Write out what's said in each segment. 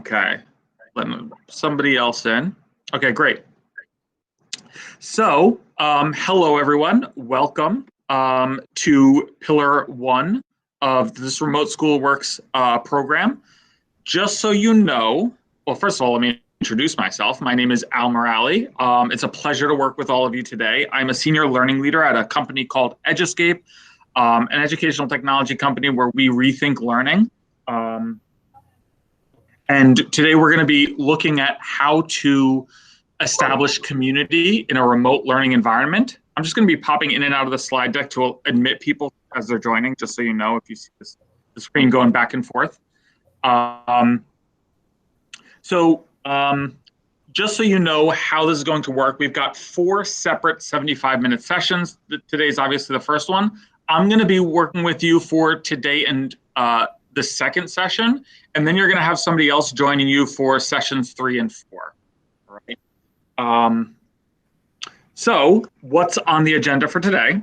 Okay, let somebody else in. Okay, great. So, hello everyone. Welcome to Pillar 1 of this Remote School Works program. Just so you know, well, first of all, let me introduce myself. My name is Al Morali. It's a pleasure to work with all of you today. I'm a senior learning leader at a company called Eduscape, an educational technology company where we rethink learning. And today we're going to be looking at how to establish community in a remote learning environment. I'm just going to be popping in and out of the slide deck to admit people as they're joining, just so you know if you see the screen going back and forth. Just so you know how this is going to work, we've got 4 separate 75-minute sessions. Today's obviously the first one. I'm going to be working with you for today and the second session, and then you're going to have somebody else joining you for sessions 3 and 4. All right. So what's on the agenda for today?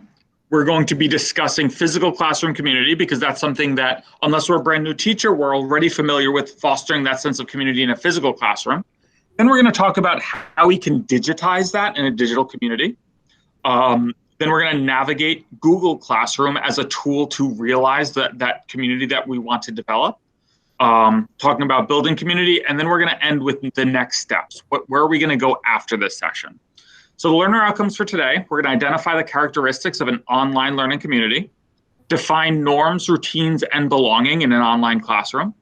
We're going to be discussing physical classroom community, because that's something that, unless we're a brand new teacher, we're already familiar with fostering that sense of community in a physical classroom. Then we're going to talk about how we can digitize that in a digital community. Then we're going to navigate Google Classroom as a tool to realize that community that we want to develop. Talking about building community, and then we're going to end with the next steps. Where are we going to go after this session? So the learner outcomes for today, we're going to identify the characteristics of an online learning community, define norms, routines, and belonging in an online classroom.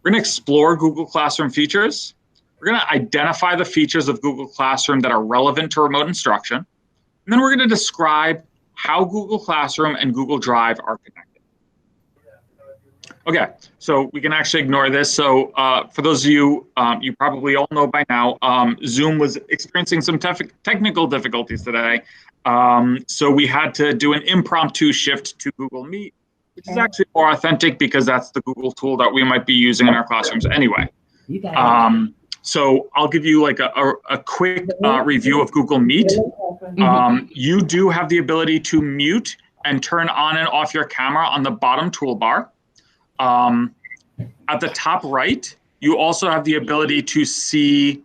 We're going to explore Google Classroom features. We're going to identify the features of Google Classroom that are relevant to remote instruction. And then we're going to describe how Google Classroom and Google Drive are connected. Okay, so we can actually ignore this. So for those of you, you probably all know by now, Zoom was experiencing some technical difficulties today. So we had to do an impromptu shift to Google Meet, which is actually more authentic because that's the Google tool that we might be using in our classrooms anyway. So I'll give you like a quick review of Google Meet. You do have the ability to mute and turn on and off your camera on the bottom toolbar. At the top right, you also have the ability to see,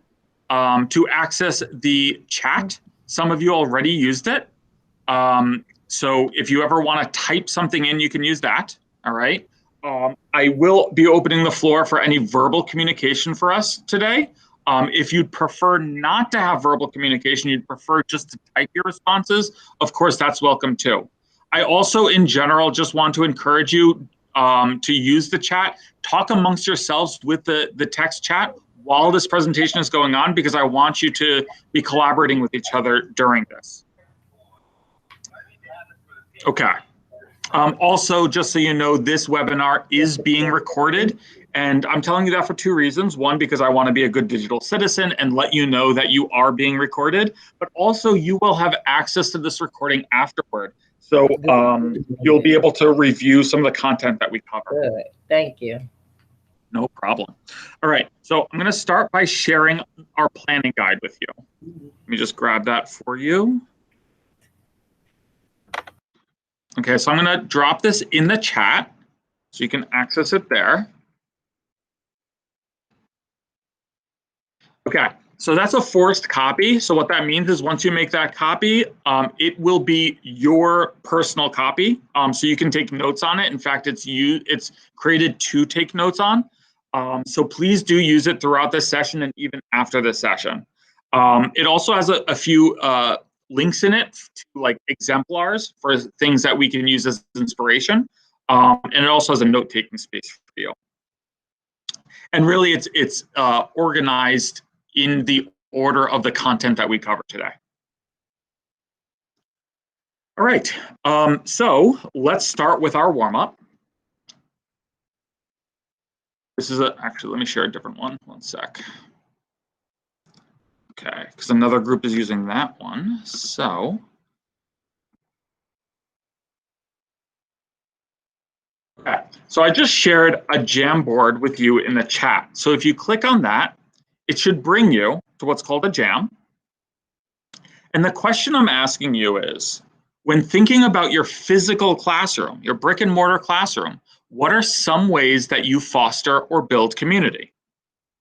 to access the chat. Some of you already used it. So if you ever want to type something in, you can use that. All right. I will be opening the floor for any verbal communication for us today. If you'd prefer not to have verbal communication, you'd prefer just to type your responses, of course, that's welcome too. I also, in general, just want to encourage you to use the chat. Talk amongst yourselves with the text chat while this presentation is going on, because I want you to be collaborating with each other during this. Okay. Also, just so you know, this webinar is being recorded, and I'm telling you that for 2 reasons. One, because I want to be a good digital citizen and let you know that you are being recorded, but also you will have access to this recording afterward. So you'll be able to review some of the content that we cover. Good. Thank you. No problem. All right, so I'm going to start by sharing our planning guide with you. Let me just grab that for you. Okay, so I'm going to drop this in the chat so you can access it there. Okay, so that's a forced copy. So what that means is once you make that copy, it will be your personal copy. So you can take notes on it. In fact, it's created to take notes on. So please do use it throughout this session and even after this session. It also has a few links in it to like exemplars for things that we can use as inspiration. And it also has a note-taking space for you. And really it's organized in the order of the content that we cover today. All right, so let's start with our warm-up. This is actually, let me share a different one. One sec. Okay, because another group is using that one. So okay, so I just shared a Jamboard with you in the chat. So if you click on that, it should bring you to what's called a jam. And the question I'm asking you is, when thinking about your physical classroom, your brick and mortar classroom, what are some ways that you foster or build community?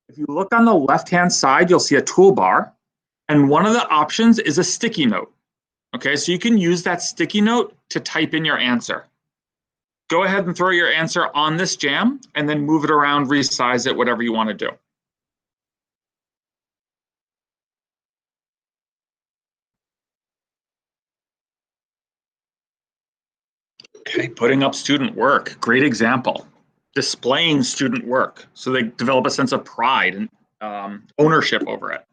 If you look on the left-hand side, you'll see a toolbar, and one of the options is a sticky note. Okay, so you can use that sticky note to type in your answer. Go ahead and throw your answer on this jam, and then move it around, resize it, whatever you want to do. Okay, putting up student work, great example. Displaying student work so they develop a sense of pride and ownership over it.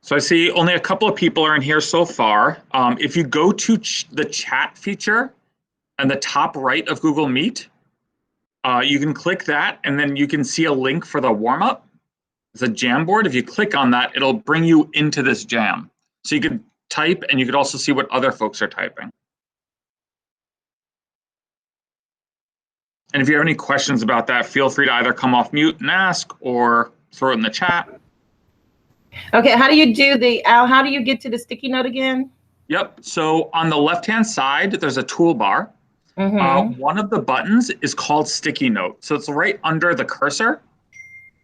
So I see only a couple of people are in here so far. If you go to the chat feature on the top right of Google Meet, you can click that, and then you can see a link for the warm-up. It's a Jamboard. If you click on that, it'll bring you into this jam. So you could type, and you could also see what other folks are typing. And if you have any questions about that, feel free to either come off mute and ask, or throw it in the chat. Okay, how do you do the, Al, how do you get to the sticky note again? Yep, so on the left-hand side, there's a toolbar. One of the buttons is called sticky note. So it's right under the cursor.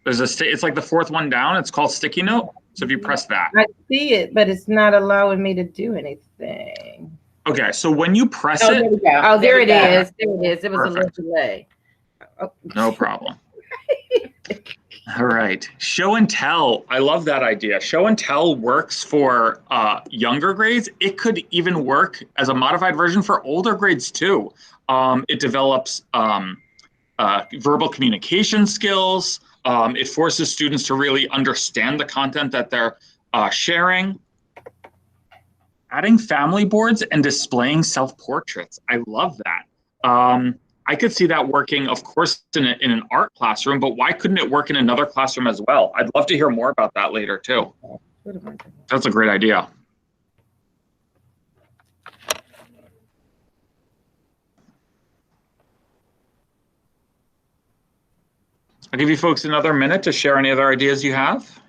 There's it's like the fourth one down. It's called sticky note. So if you press that. I see it, but it's not allowing me to do anything. Okay, so when you press it. There we go. Oh, there it is. There it is. It was perfect. A little delay. Oh. No problem. All right, show and tell. I love that idea. Show and tell works for younger grades. It could even work as a modified version for older grades too. It develops verbal communication skills. It forces students to really understand the content that they're sharing. Adding family boards and displaying self-portraits. I love that. I could see that working, of course, in an art classroom, but why couldn't it work in another classroom as well? I'd love to hear more about that later, too. That's a great idea. I'll give you folks another minute to share any other ideas you have.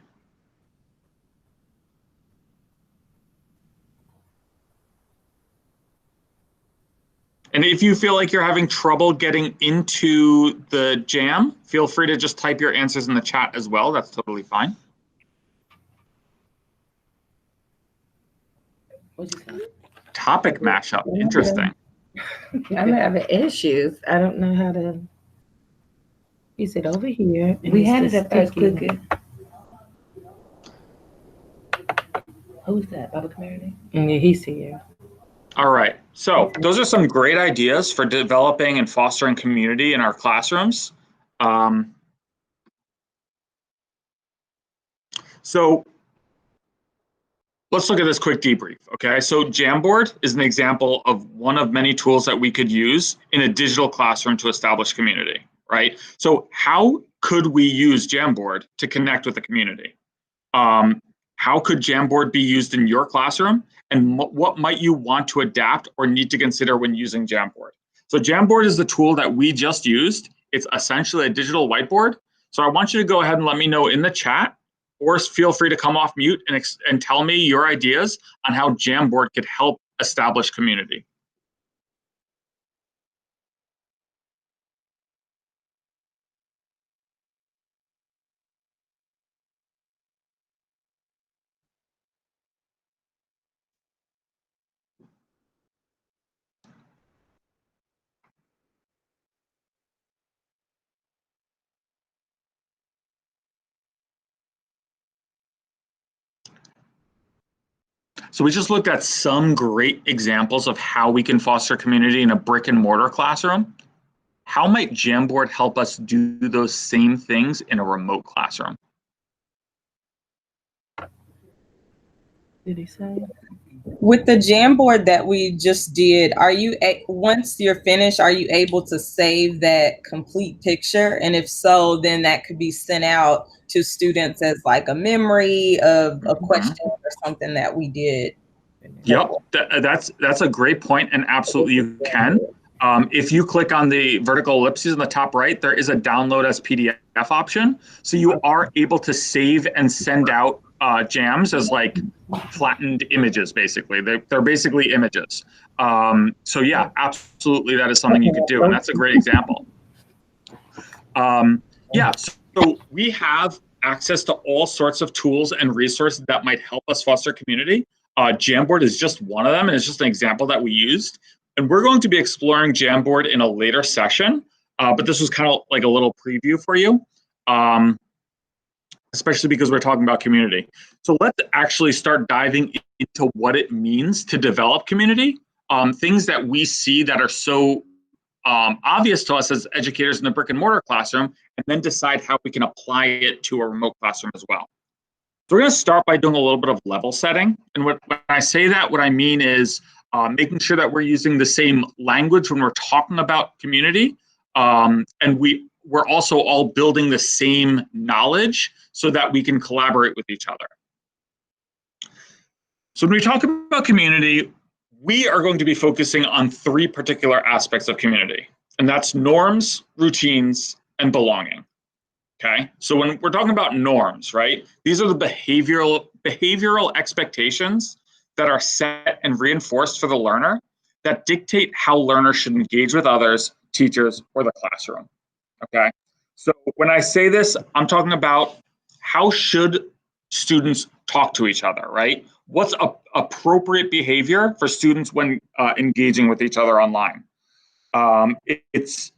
And if you feel like you're having trouble getting into the jam, feel free to just type your answers in the chat as well. That's totally fine. Topic mashup, interesting. I'm having issues. I don't know how to. You said over here. We had it up there quicker. Who's that? Baba Community? Yeah, he's here. All right, so those are some great ideas for developing and fostering community in our classrooms. So let's look at this quick debrief, okay? So Jamboard is an example of one of many tools that we could use in a digital classroom to establish community, right? So how could we use Jamboard to connect with the community? How could Jamboard be used in your classroom? And what might you want to adapt or need to consider when using Jamboard? So Jamboard is the tool that we just used. It's essentially a digital whiteboard. So I want you to go ahead and let me know in the chat, or feel free to come off mute and tell me your ideas on how Jamboard could help establish community. So we just looked at some great examples of how we can foster community in a brick and mortar classroom. How might Jamboard help us do those same things in a remote classroom? Did he say? With the Jamboard that we just did, are you, once you're finished, are you able to save that complete picture? And if so, then that could be sent out to students as like a memory of a question or something that we did. Yep, that's a great point, and absolutely you can. If you click on the vertical ellipses in the top right, there is a download as PDF option. So you are able to save and send out jams as like flattened images, basically. They're basically images. So yeah, absolutely, that is something you could do, and that's a great example. Yeah, so we have access to all sorts of tools and resources that might help us foster community. Jamboard is just one of them, and it's just an example that we used. And we're going to be exploring Jamboard in a later session, but this was kind of like a little preview for you, especially because we're talking about community. So let's actually start diving into what it means to develop community, things that we see that are so obvious to us as educators in the brick and mortar classroom, and then decide how we can apply it to a remote classroom as well. So we're going to start by doing a little bit of level setting. And when I say that, what I mean is making sure that we're using the same language when we're talking about community. And we're also all building the same knowledge so that we can collaborate with each other. So when we talk about community, we are going to be focusing on 3 particular aspects of community, and that's norms, routines, and belonging. Okay, so when we're talking about norms, right, these are the behavioral expectations that are set and reinforced for the learner that dictate how learners should engage with others, teachers, or the classroom. Okay, so when I say this, I'm talking about how should students talk to each other, right? What's appropriate behavior for students when engaging with each other online? It's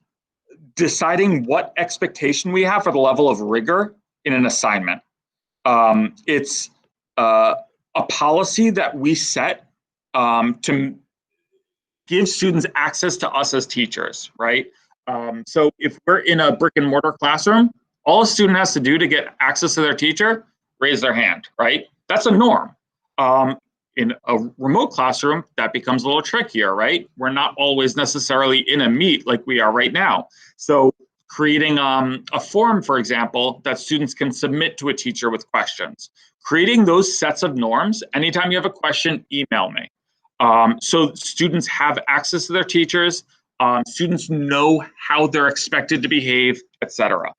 deciding what expectation we have for the level of rigor in an assignment. It's a policy that we set to give students access to us as teachers, right? So if we're in a brick and mortar classroom, all a student has to do to get access to their teacher, raise their hand, right? That's a norm. In a remote classroom, that becomes a little trickier, right? We're not always necessarily in a meet like we are right now. So creating a form, for example, that students can submit to a teacher with questions. Creating those sets of norms, anytime you have a question, email me. So students have access to their teachers, students know how they're expected to behave, etc.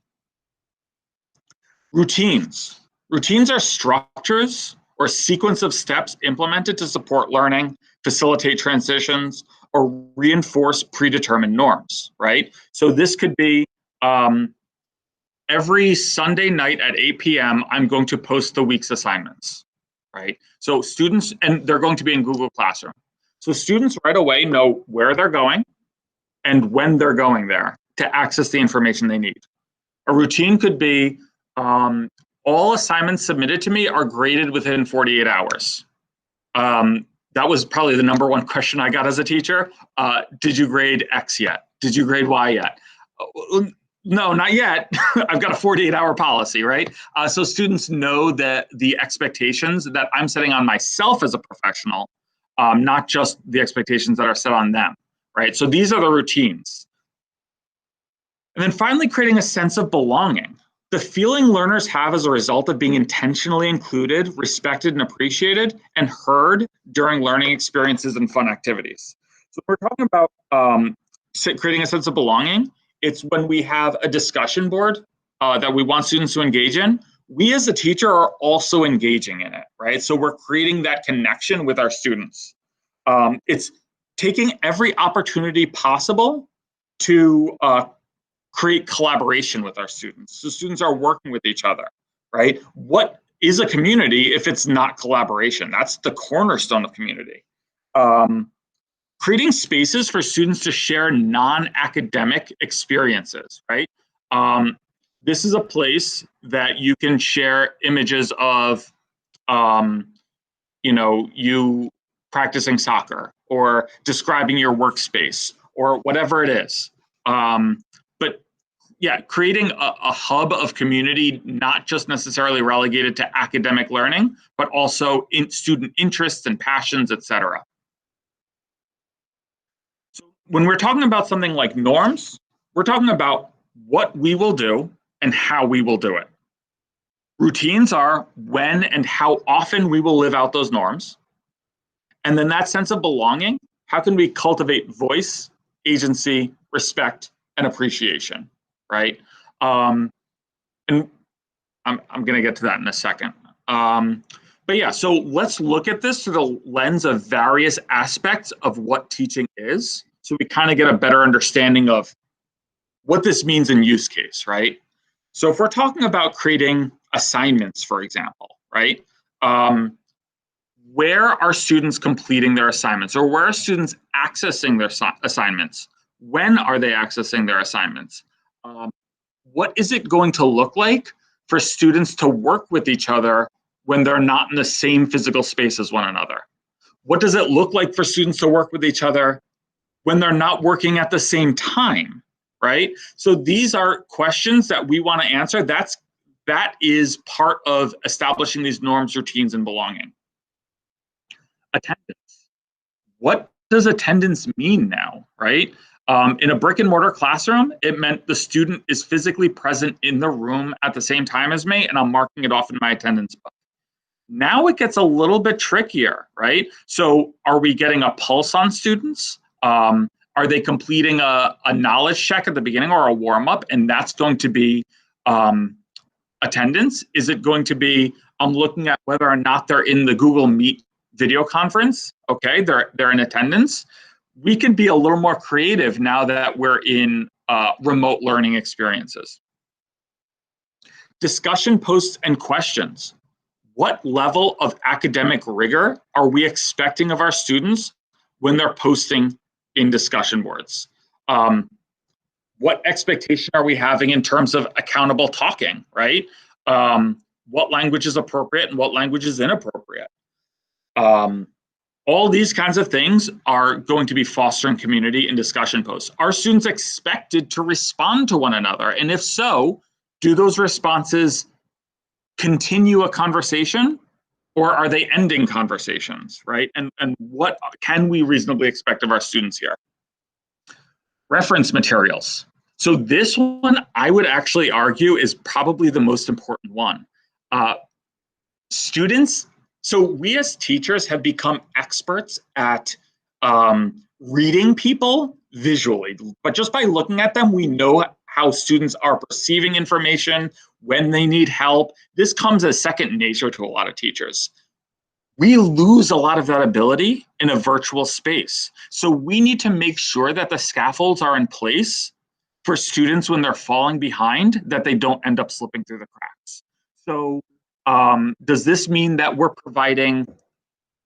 Routines. Routines are structures or sequence of steps implemented to support learning, facilitate transitions, or reinforce predetermined norms, right? So this could be every Sunday night at 8 p.m., I'm going to post the week's assignments, right? So students, and they're going to be in Google Classroom. So students right away know where they're going and when they're going there to access the information they need. A routine could be all assignments submitted to me are graded within 48 hours. That was probably the #1 question I got as a teacher. Did you grade X yet? Did you grade Y yet? No, not yet. I've got a 48-hour policy, right? So students know that the expectations that I'm setting on myself as a professional, not just the expectations that are set on them, right? So these are the routines. And then finally, creating a sense of belonging. The feeling learners have as a result of being intentionally included, respected, and appreciated, and heard during learning experiences and fun activities. So we're talking about creating a sense of belonging. It's when we have a discussion board that we want students to engage in. We as a teacher are also engaging in it, right? So we're creating that connection with our students. It's taking every opportunity possible to create collaboration with our students. So students are working with each other, right? What is a community if it's not collaboration? That's the cornerstone of community. Creating spaces for students to share non-academic experiences, right? This is a place that you can share images of, you practicing soccer or describing your workspace or whatever it is. But yeah, creating a hub of community, not just necessarily relegated to academic learning, but also in student interests and passions, etc. So when we're talking about something like norms, we're talking about what we will do and how we will do it. Routines are when and how often we will live out those norms. And then that sense of belonging, how can we cultivate voice, agency, respect, and appreciation, right? And I'm going to get to that in a second. But yeah, so let's look at this through the lens of various aspects of what teaching is, so we kind of get a better understanding of what this means in use case, right? So if we're talking about creating assignments, for example, right? Where are students completing their assignments, or where are students accessing their assignments? When are they accessing their assignments? What is it going to look like for students to work with each other when they're not in the same physical space as one another? What does it look like for students to work with each other when they're not working at the same time, right? So these are questions that we want to answer. That is part of establishing these norms, routines, and belonging. Attendance. What does attendance mean now, right? In a brick and mortar classroom, it meant the student is physically present in the room at the same time as me, and I'm marking it off in my attendance book. Now it gets a little bit trickier, right? So are we getting a pulse on students? Are they completing a knowledge check at the beginning or a warm-up, and that's going to be attendance? Is it going to be, I'm looking at whether or not they're in the Google Meet video conference? Okay, they're in attendance. We can be a little more creative now that we're in remote learning experiences. Discussion posts and questions. What level of academic rigor are we expecting of our students when they're posting in discussion boards? What expectation are we having in terms of accountable talking, right? What language is appropriate and what language is inappropriate? All these kinds of things are going to be fostering community in discussion posts. Are students expected to respond to one another? And if so, do those responses continue a conversation, or are they ending conversations, right? And what can we reasonably expect of our students here? Reference materials. So this one, I would actually argue, is probably the most important one. Students, so we as teachers have become experts at reading people visually, but just by looking at them, we know how students are perceiving information, when they need help. This comes as second nature to a lot of teachers. We lose a lot of that ability in a virtual space. So we need to make sure that the scaffolds are in place for students when they're falling behind, that they don't end up slipping through the cracks. So does this mean that we're providing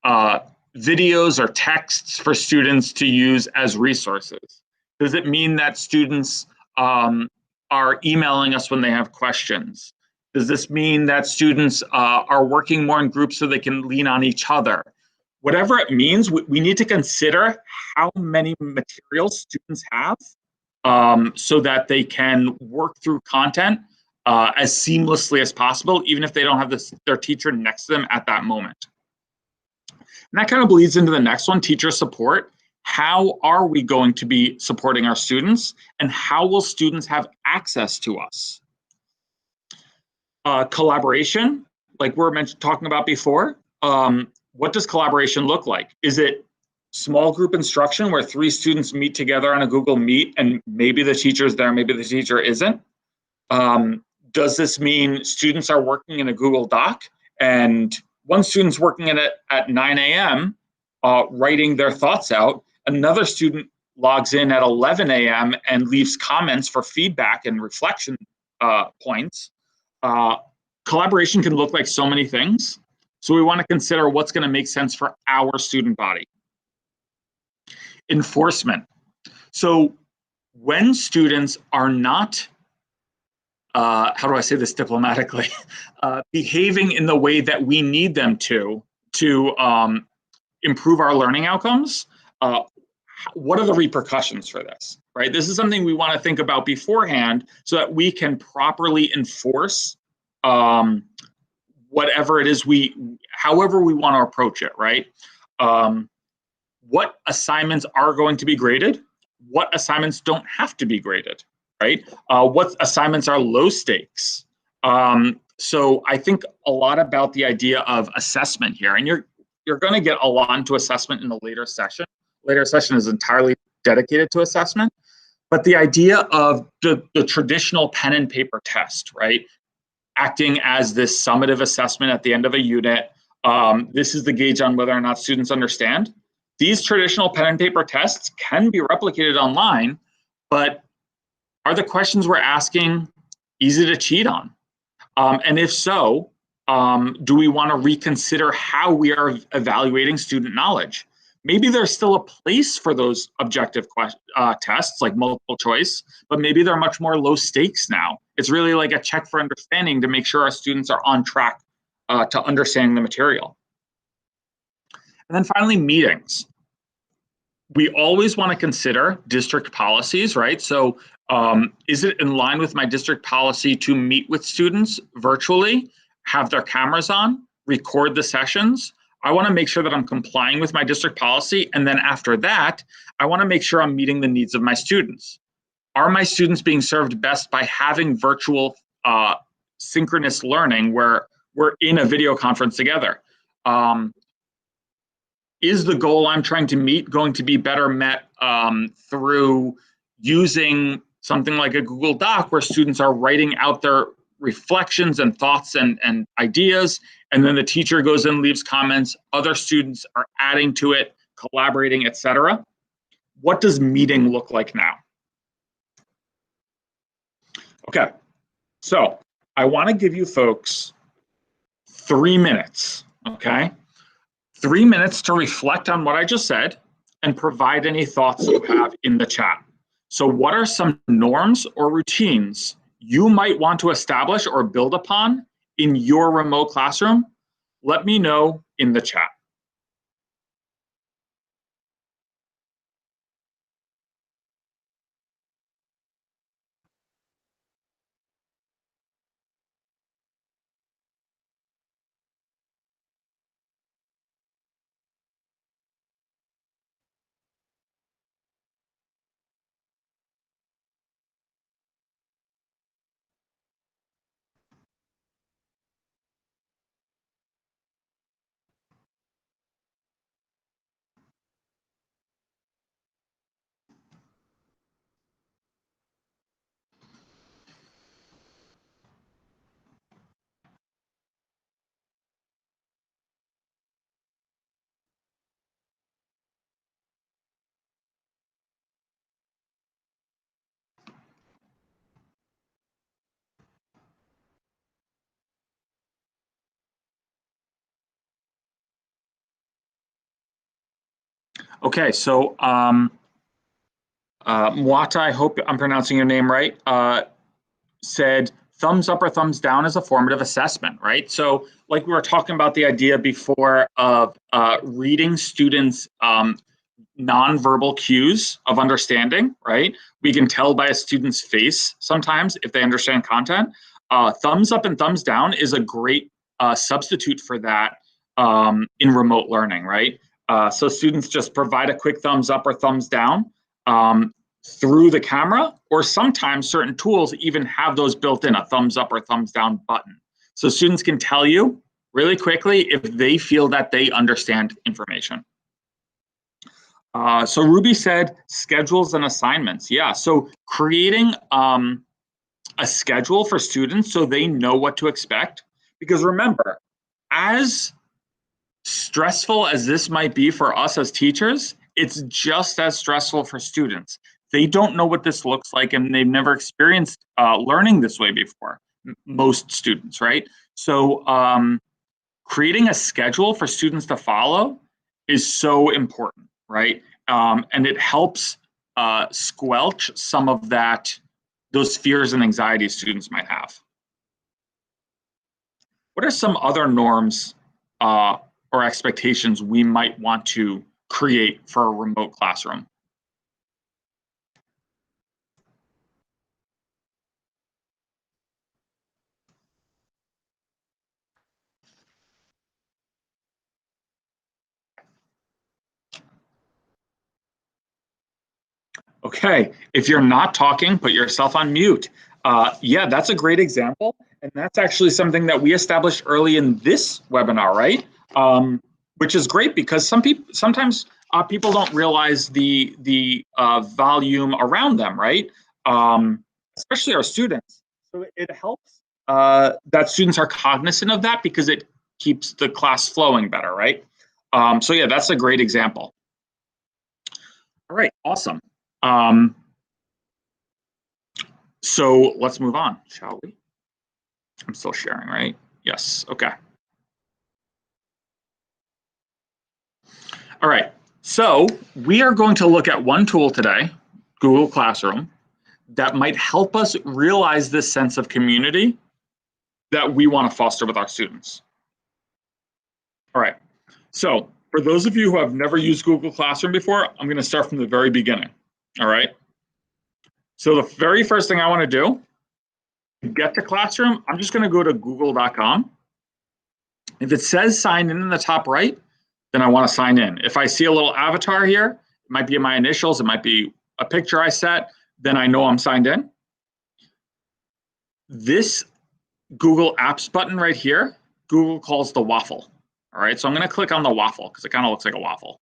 videos or texts for students to use as resources? Does it mean that students are emailing us when they have questions? Does this mean that students are working more in groups so they can lean on each other? Whatever it means, we need to consider how many materials students have so that they can work through content as seamlessly as possible, even if they don't have their teacher next to them at that moment. And that kind of bleeds into the next one, teacher support. How are we going to be supporting our students, and how will students have access to us? Collaboration, like we were talking about before. What does collaboration look like? Is it small group instruction where 3 students meet together on a Google Meet and maybe the teacher's there, maybe the teacher isn't? Does this mean students are working in a Google Doc and one student's working in it at 9 a.m. Writing their thoughts out, another student logs in at 11 a.m. and leaves comments for feedback and reflection points? Collaboration can look like so many things. So we want to consider what's going to make sense for our student body. Enforcement. So when students are not, how do I say this diplomatically, behaving in the way that we need them to improve our learning outcomes, what are the repercussions for this, right? This is something we want to think about beforehand so that we can properly enforce whatever it is however we want to approach it, right? What assignments are going to be graded? What assignments don't have to be graded, right? What assignments are low stakes? So I think a lot about the idea of assessment here, and you're going to get a lot into assessment in the later session. Later session is entirely dedicated to assessment, but the idea of the traditional pen and paper test, right? acting as this summative assessment at the end of a unit. This is the gauge on whether or not students understand. These traditional pen and paper tests can be replicated online, but are the questions we're asking easy to cheat on? And if so, do we want to reconsider how we are evaluating student knowledge? Maybe there's still a place for those objective tests like multiple choice, but maybe they're much more low stakes now. It's really like a check for understanding to make sure our students are on track to understanding the material. And then finally, meetings. We always want to consider district policies, right? So is it in line with my district policy to meet with students virtually, have their cameras on, record the sessions? I want to make sure that I'm complying with my district policy. And then after that, I want to make sure I'm meeting the needs of my students. Are my students being served best by having virtual synchronous learning where we're in a video conference together? Is the goal I'm trying to meet going to be better met through using something like a Google Doc where students are writing out their reflections and thoughts and ideas, and then the teacher goes in, leaves comments, other students are adding to it, collaborating, etc.? What does meeting look like now? Okay, so I want to give you folks 3 minutes, okay? 3 minutes to reflect on what I just said and provide any thoughts you have in the chat. So what are some norms or routines you might want to establish or build upon in your remote classroom? Let me know in the chat. Okay, so Mwata, I hope I'm pronouncing your name right, said thumbs up or thumbs down is a formative assessment, right? So like we were talking about the idea before of reading students' nonverbal cues of understanding, right? We can tell by a student's face sometimes if they understand content. Thumbs up and thumbs down is a great substitute for that in remote learning, right? So students just provide a quick thumbs up or thumbs down through the camera, or sometimes certain tools even have those built in, a thumbs up or thumbs down button. So students can tell you really quickly if they feel that they understand information. So Ruby said schedules and assignments. Yeah, so creating a schedule for students so they know what to expect. Because remember, as stressful as this might be for us as teachers, it's just as stressful for students. They don't know what this looks like and they've never experienced learning this way before, most students, right? So creating a schedule for students to follow is so important, right? And it helps squelch some of those fears and anxieties students might have. What are some other norms or expectations we might want to create for a remote classroom? Okay, if you're not talking, put yourself on mute. Yeah, that's a great example. And that's actually something that we established early in this webinar, right? Which is great because sometimes people don't realize the volume around them, right? Especially our students. So it helps that students are cognizant of that because it keeps the class flowing better, right? So yeah, that's a great example. All right, awesome. So let's move on, shall we? I'm still sharing, right? Yes, okay. All right, so we are going to look at one tool today, Google Classroom, that might help us realize this sense of community that we want to foster with our students. All right, so for those of you who have never used Google Classroom before, I'm going to start from the very beginning. All right, so the very first thing I want to do, to get to Classroom, I'm just going to go to google.com. If it says sign in the top right, then I want to sign in. If I see a little avatar here, it might be my initials, it might be a picture I set, then I know I'm signed in. This Google Apps button right here, Google calls the waffle. All right, so I'm going to click on the waffle because it kind of looks like a waffle.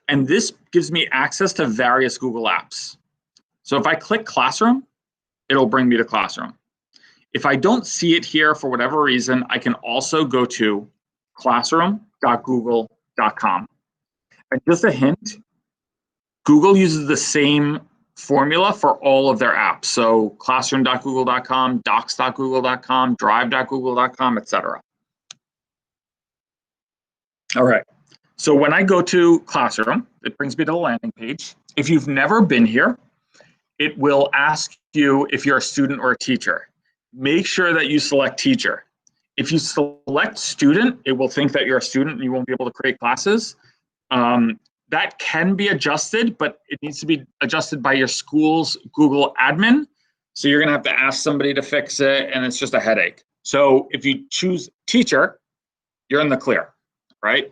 And this gives me access to various Google Apps. So if I click Classroom, it'll bring me to Classroom. If I don't see it here for whatever reason, I can also go to classroom.google.com. And just a hint, Google uses the same formula for all of their apps. So classroom.google.com, docs.google.com, drive.google.com, etc. All right. So when I go to Classroom, it brings me to the landing page. If you've never been here, it will ask you if you're a student or a teacher. Make sure that you select teacher. If you select student, it will think that you're a student and you won't be able to create classes. That can be adjusted, but it needs to be adjusted by your school's Google admin. So you're going to have to ask somebody to fix it, and it's just a headache. So if you choose teacher, you're in the clear, right?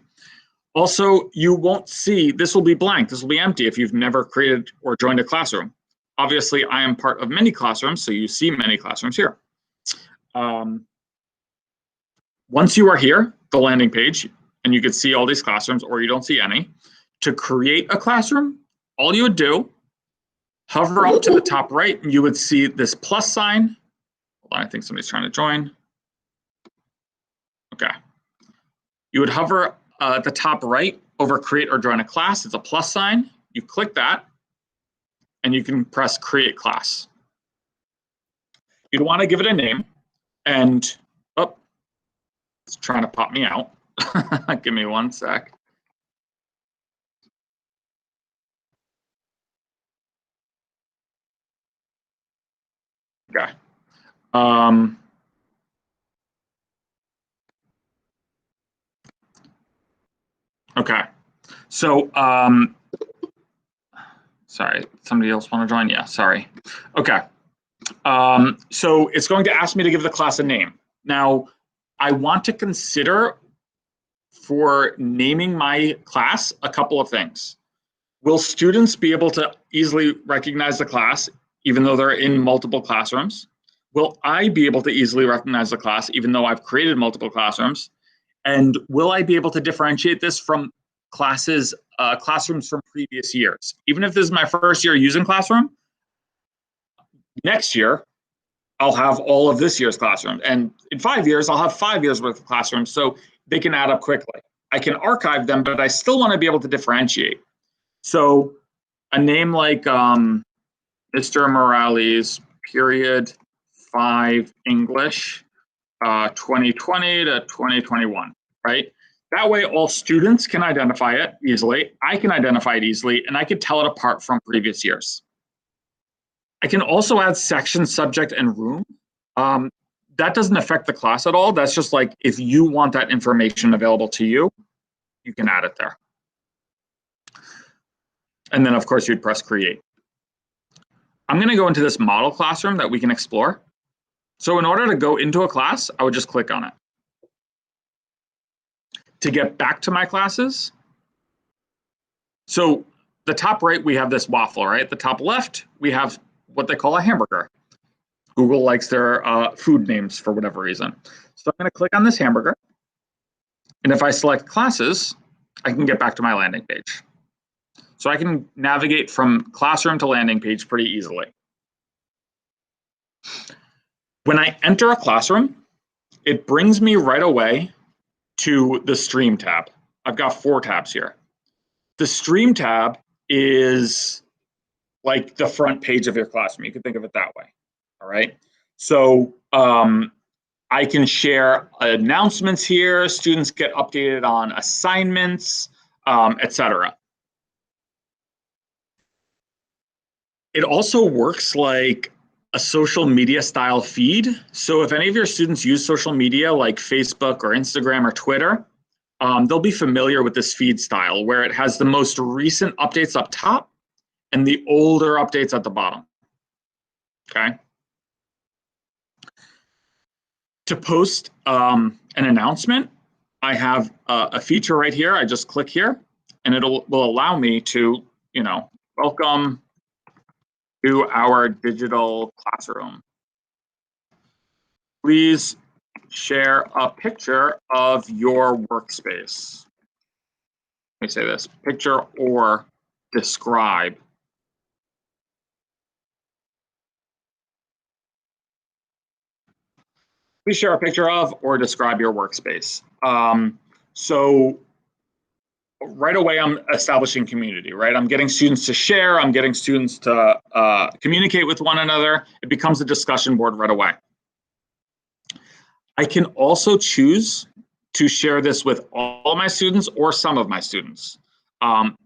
Also, you won't see, this will be blank, this will be empty if you've never created or joined a classroom. Obviously, I am part of many classrooms, so you see many classrooms here. Once you are here, the landing page, and you can see all these classrooms, or you don't see any, to create a classroom, all you would do, hover up to the top right, and you would see this plus sign. Hold on, I think somebody's trying to join. Okay. You would hover at the top right over create or join a class. It's a plus sign. You click that, and you can press create class. You'd want to give it a name, and oh, it's trying to pop me out. Give me one sec. Okay. Okay. So, sorry, somebody else want to join? Yeah, sorry. Okay. So it's going to ask me to give the class a name. Now, I want to consider for naming my class a couple of things. Will students be able to easily recognize the class even though they're in multiple classrooms? Will I be able to easily recognize the class even though I've created multiple classrooms? And will I be able to differentiate this from classrooms from previous years? Even if this is my first year using Classroom, next year, I'll have all of this year's classroom. And in 5 years, I'll have 5 years worth of classrooms, so they can add up quickly. I can archive them, but I still want to be able to differentiate. So a name like Mr. Morales, period 5 English, 2020 to 2021, right? That way, all students can identify it easily. I can identify it easily, and I can tell it apart from previous years. I can also add section, subject, and room. That doesn't affect the class at all. That's just like if you want that information available to you, you can add it there. And then, of course, you'd press create. I'm going to go into this model classroom that we can explore. So in order to go into a class, I would just click on it. To get back to my classes, so the top right, we have this waffle, right? The top left, we have what they call a hamburger. Google likes their food names for whatever reason. So I'm going to click on this hamburger. And if I select classes, I can get back to my landing page. So I can navigate from classroom to landing page pretty easily. When I enter a classroom, it brings me right away to the Stream tab. I've got 4 tabs here. The Stream tab is like the front page of your classroom. You can think of it that way. All right. So I can share announcements here. Students get updated on assignments, etc. It also works like a social media style feed. So if any of your students use social media like Facebook or Instagram or Twitter, they'll be familiar with this feed style where it has the most recent updates up top and the older updates at the bottom. Okay. To post an announcement, I have a feature right here. I just click here and will allow me to, welcome to our digital classroom. Please share a picture of your workspace. Let me say this, picture or describe. Please share a picture of or describe your workspace. So right away, I'm establishing community, right? I'm getting students to share. I'm getting students to communicate with one another. It becomes a discussion board right away. I can also choose to share this with all of my students or some of my students.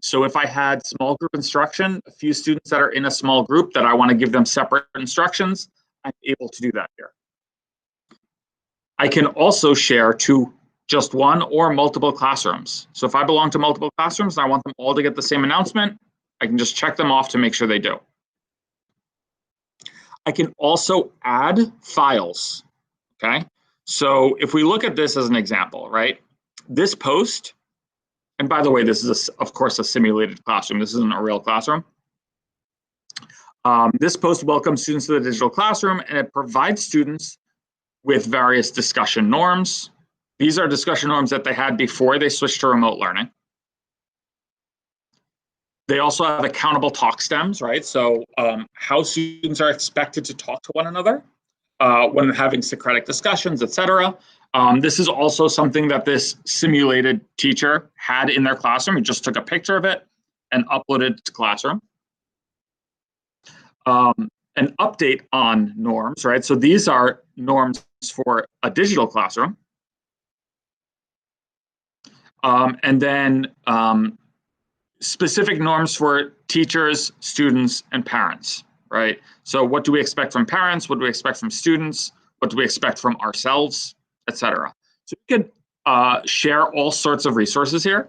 So if I had small group instruction, a few students that are in a small group that I want to give them separate instructions, I'm able to do that here. I can also share to just one or multiple classrooms. So if I belong to multiple classrooms and I want them all to get the same announcement, I can just check them off to make sure they do. I can also add files, okay? So if we look at this as an example, right? This post, and by the way, this is, of course, a simulated classroom. This isn't a real classroom. This post welcomes students to the digital classroom, and it provides students with various discussion norms. These are discussion norms that they had before they switched to remote learning. They also have accountable talk stems, right? So how students are expected to talk to one another when having Socratic discussions, etc. This is also something that this simulated teacher had in their classroom. He just took a picture of it and uploaded it to Classroom. An update on norms, right? So these are norms for a digital classroom. And then specific norms for teachers, students, and parents, right? So what do we expect from parents? What do we expect from students? What do we expect from ourselves, etc. So we could share all sorts of resources here.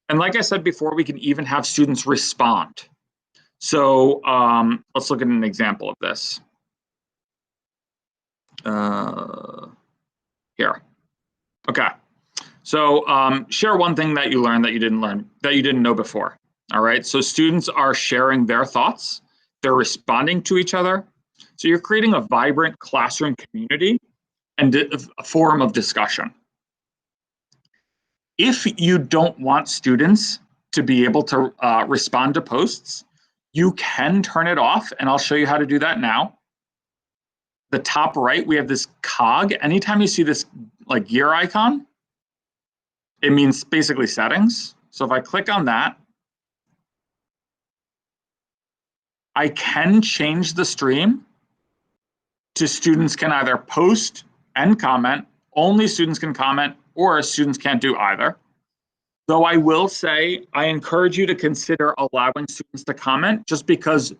And like I said before, we can even have students respond. So let's look at an example of this. Here. Okay. So share one thing that you learned that you didn't know before. All right. So students are sharing their thoughts. They're responding to each other. So you're creating a vibrant classroom community and a forum of discussion. If you don't want students to be able to respond to posts, you can turn it off, and I'll show you how to do that now. The top right, we have this cog. Anytime you see this like gear icon, it means basically settings. So if I click on that, I can change the stream to students can either post and comment, only students can comment, or students can't do either. Though I will say, I encourage you to consider allowing students to comment just because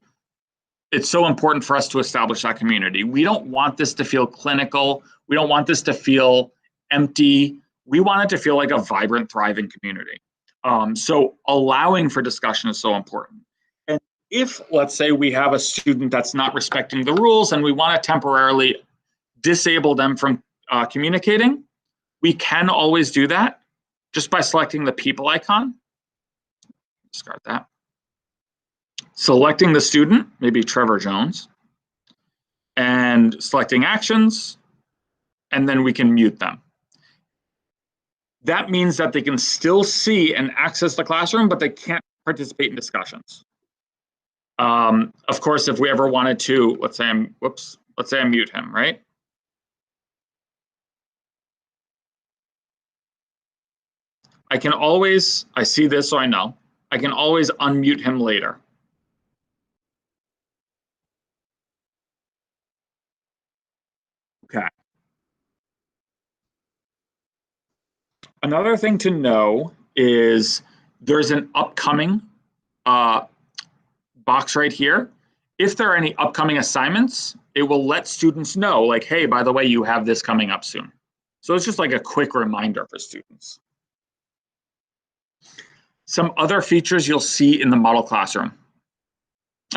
it's so important for us to establish that community. We don't want this to feel clinical. We don't want this to feel empty. We want it to feel like a vibrant, thriving community. So allowing for discussion is so important. And if, let's say, we have a student that's not respecting the rules and we want to temporarily disable them from communicating, we can always do that just by selecting the people icon. Discard that. Selecting the student, maybe Trevor Jones, and selecting actions, and then we can mute them. That means that they can still see and access the classroom, but they can't participate in discussions. Of course, if we ever wanted to, let's let's say I mute him, right? I can always, I see this so I know, I can always unmute him later. Okay. Another thing to know is there's an upcoming box right here. If there are any upcoming assignments, it will let students know, like, hey, by the way, you have this coming up soon. So it's just like a quick reminder for students. Some other features you'll see in the model classroom,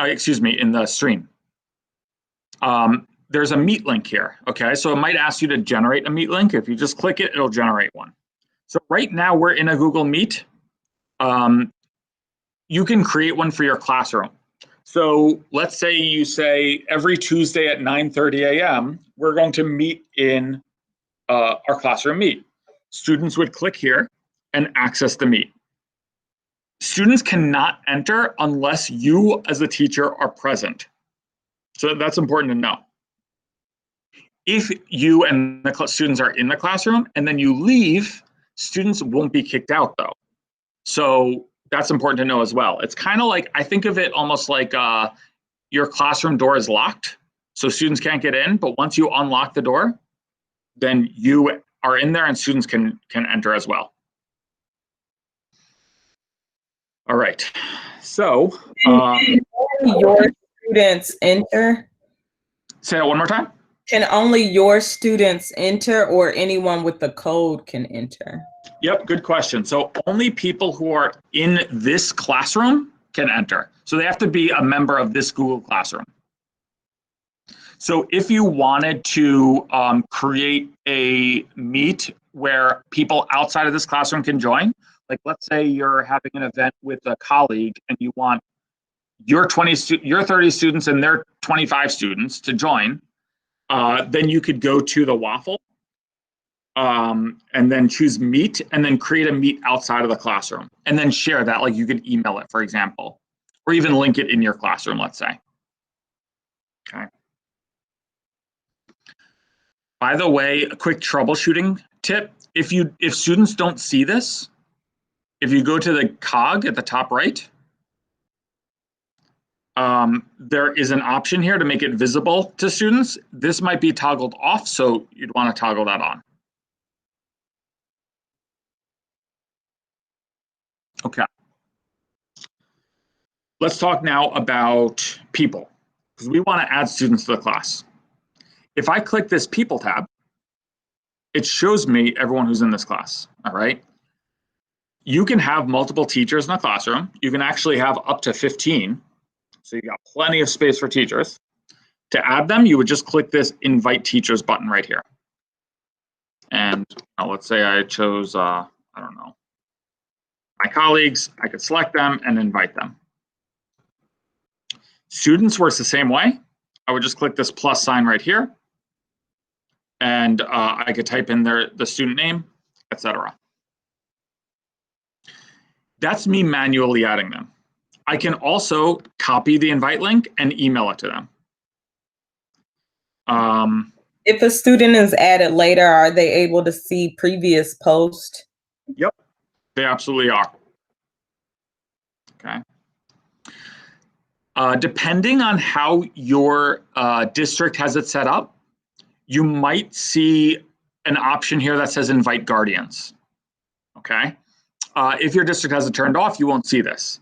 excuse me, in the stream. There's a Meet link here, okay? So it might ask you to generate a Meet link. If you just click it, it'll generate one. So right now we're in a Google Meet. You can create one for your classroom. So let's say you say every Tuesday at 9:30 a.m., we're going to meet in our classroom Meet. Students would click here and access the Meet. Students cannot enter unless you as a teacher are present. So that's important to know. If you and the students are in the classroom and then you leave, students won't be kicked out though. So that's important to know as well. It's kind of like, I think of it almost like your classroom door is locked, so students can't get in, but once you unlock the door, then you are in there and students can enter as well. All right, so. Your students enter? Say that one more time. Can only your students enter or anyone with the code can enter? Yep, good question. So only people who are in this classroom can enter. So they have to be a member of this Google Classroom. So if you wanted to create a Meet where people outside of this classroom can join, like let's say you're having an event with a colleague and you want your 30 students and their 25 students to join, then you could go to the Waffle and then choose Meet and then create a Meet outside of the classroom and then share that, like you could email it, for example, or even link it in your classroom, let's say. Okay. By the way, a quick troubleshooting tip, if students don't see this, if you go to the cog at the top right, there is an option here to make it visible to students. This might be toggled off, so you'd want to toggle that on. Okay. Let's talk now about people, because we want to add students to the class. If I click this People tab, it shows me everyone who's in this class, all right? You can have multiple teachers in a classroom. You can actually have up to 15. So you got plenty of space for teachers. To add them, you would just click this Invite Teachers button right here. And let's say I chose, I don't know, my colleagues. I could select them and invite them. Students works the same way. I would just click this plus sign right here. And I could type in the student name, etc. That's me manually adding them. I can also copy the invite link and email it to them. If a student is added later, are they able to see previous posts? Yep, they absolutely are. Okay. Depending on how your district has it set up, you might see an option here that says invite guardians. Okay. If your district has it turned off, you won't see this.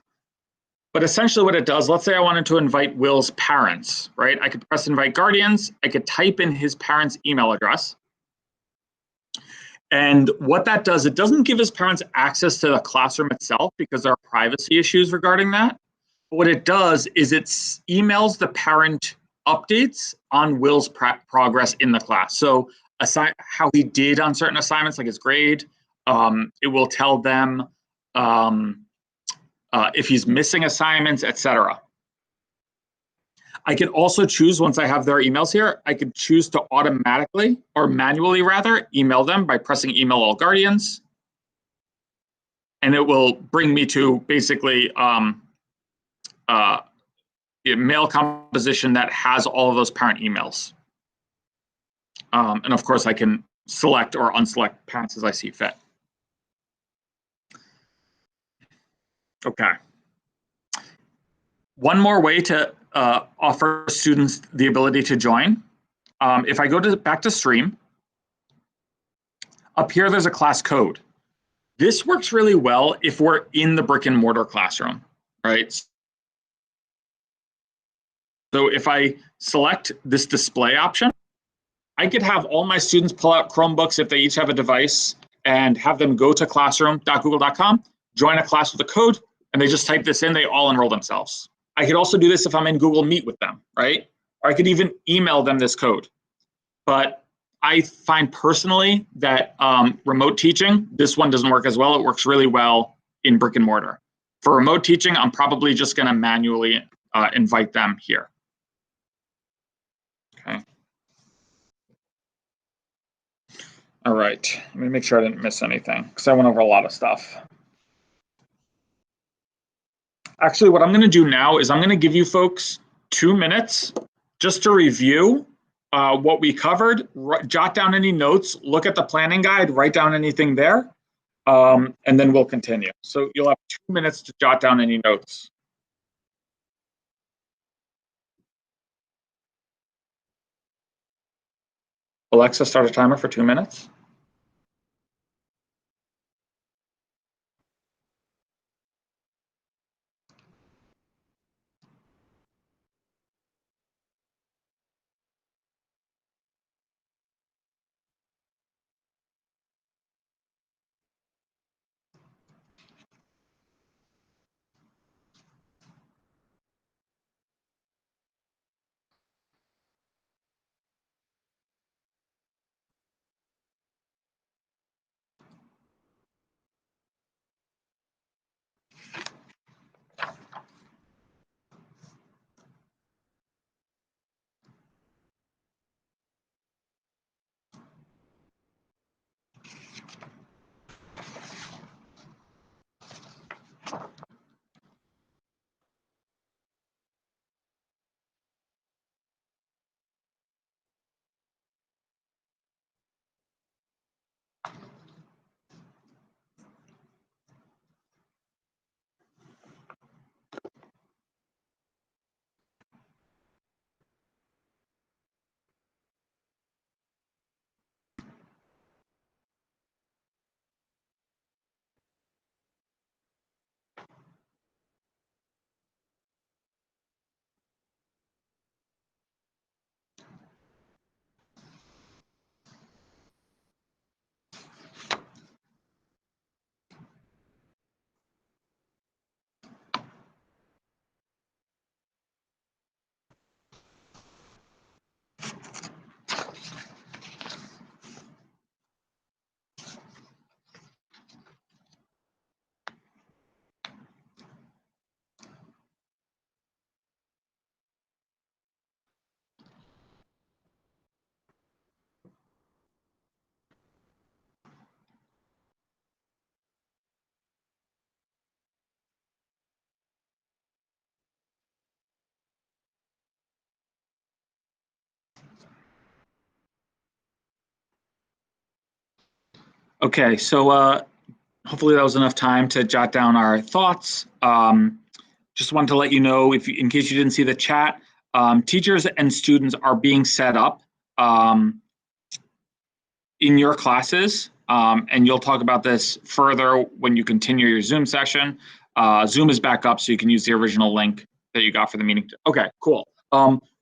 But essentially what it does, let's say I wanted to invite Will's parents, right? I could press invite guardians. I could type in his parents' email address. And what that does, it doesn't give his parents access to the classroom itself because there are privacy issues regarding that. But what it does is it emails the parent updates on Will's progress in the class. So how he did on certain assignments, like his grade, it will tell them if he's missing assignments, etc. I can also choose, once I have their emails here, I could choose to automatically or manually rather email them by pressing email all guardians. And it will bring me to basically a mail composition that has all of those parent emails. And of course, I can select or unselect parents as I see fit. Okay. One more way to offer students the ability to join. If I go back to Stream, up here there's a class code. This works really well if we're in the brick and mortar classroom, right? So if I select this display option, I could have all my students pull out Chromebooks if they each have a device and have them go to classroom.google.com, join a class with a code, and they just type this in, they all enroll themselves. I could also do this if I'm in Google Meet with them, right? Or I could even email them this code. But I find personally that remote teaching, this one doesn't work as well. It works really well in brick and mortar. For remote teaching, I'm probably just going to manually invite them here. Okay. All right, let me make sure I didn't miss anything because I went over a lot of stuff. Actually, what I'm going to do now is I'm going to give you folks 2 minutes just to review what we covered, jot down any notes, look at the planning guide, write down anything there, and then we'll continue. So you'll have 2 minutes to jot down any notes. Alexa, start a timer for 2 minutes. Okay, so hopefully that was enough time to jot down our thoughts. Just wanted to let you know, in case you didn't see the chat, teachers and students are being set up in your classes, and you'll talk about this further when you continue your Zoom session. Zoom is back up, so you can use the original link that you got for the meeting. Okay, cool.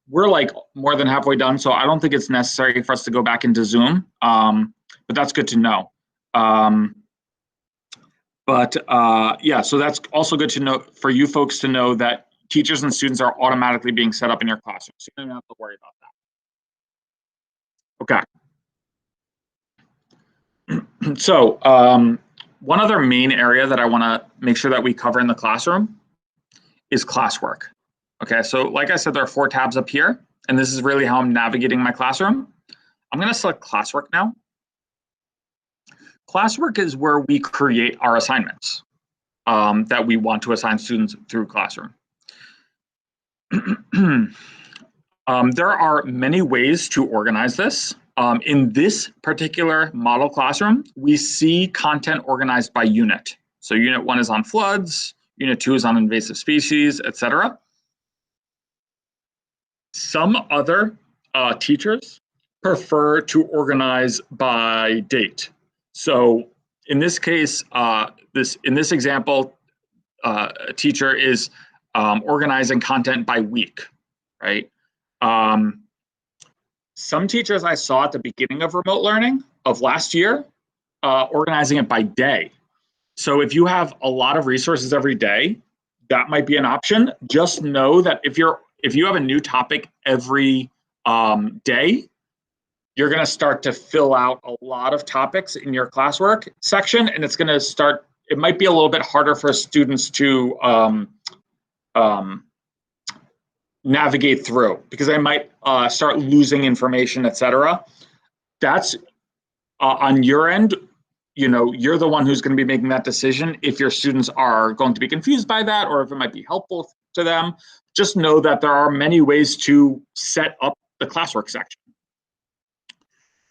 We're like more than halfway done, so I don't think it's necessary for us to go back into Zoom, but that's good to know. Yeah, so that's also good to know for you folks to know that teachers and students are automatically being set up in your classroom, so you don't have to worry about that. Okay. So one other main area that I want to make sure that we cover in the classroom is classwork. Okay, so like I said, there are 4 tabs up here, and this is really how I'm navigating my classroom. I'm going to select classwork now. Classwork is where we create our assignments that we want to assign students through Classroom. There are many ways to organize this. In this particular model classroom, we see content organized by unit. So unit 1 is on floods, unit 2 is on invasive species, etc. Some other teachers prefer to organize by date. So in this case, in this example, a teacher is organizing content by week, right? Some teachers I saw at the beginning of remote learning of last year, organizing it by day. So if you have a lot of resources every day, that might be an option. Just know that if you have a new topic every day, you're going to start to fill out a lot of topics in your classwork section, and it's going to start. It might be a little bit harder for students to navigate through because they might start losing information, etc. That's on your end. You know, you're the one who's going to be making that decision if your students are going to be confused by that or if it might be helpful to them. Just know that there are many ways to set up the classwork section.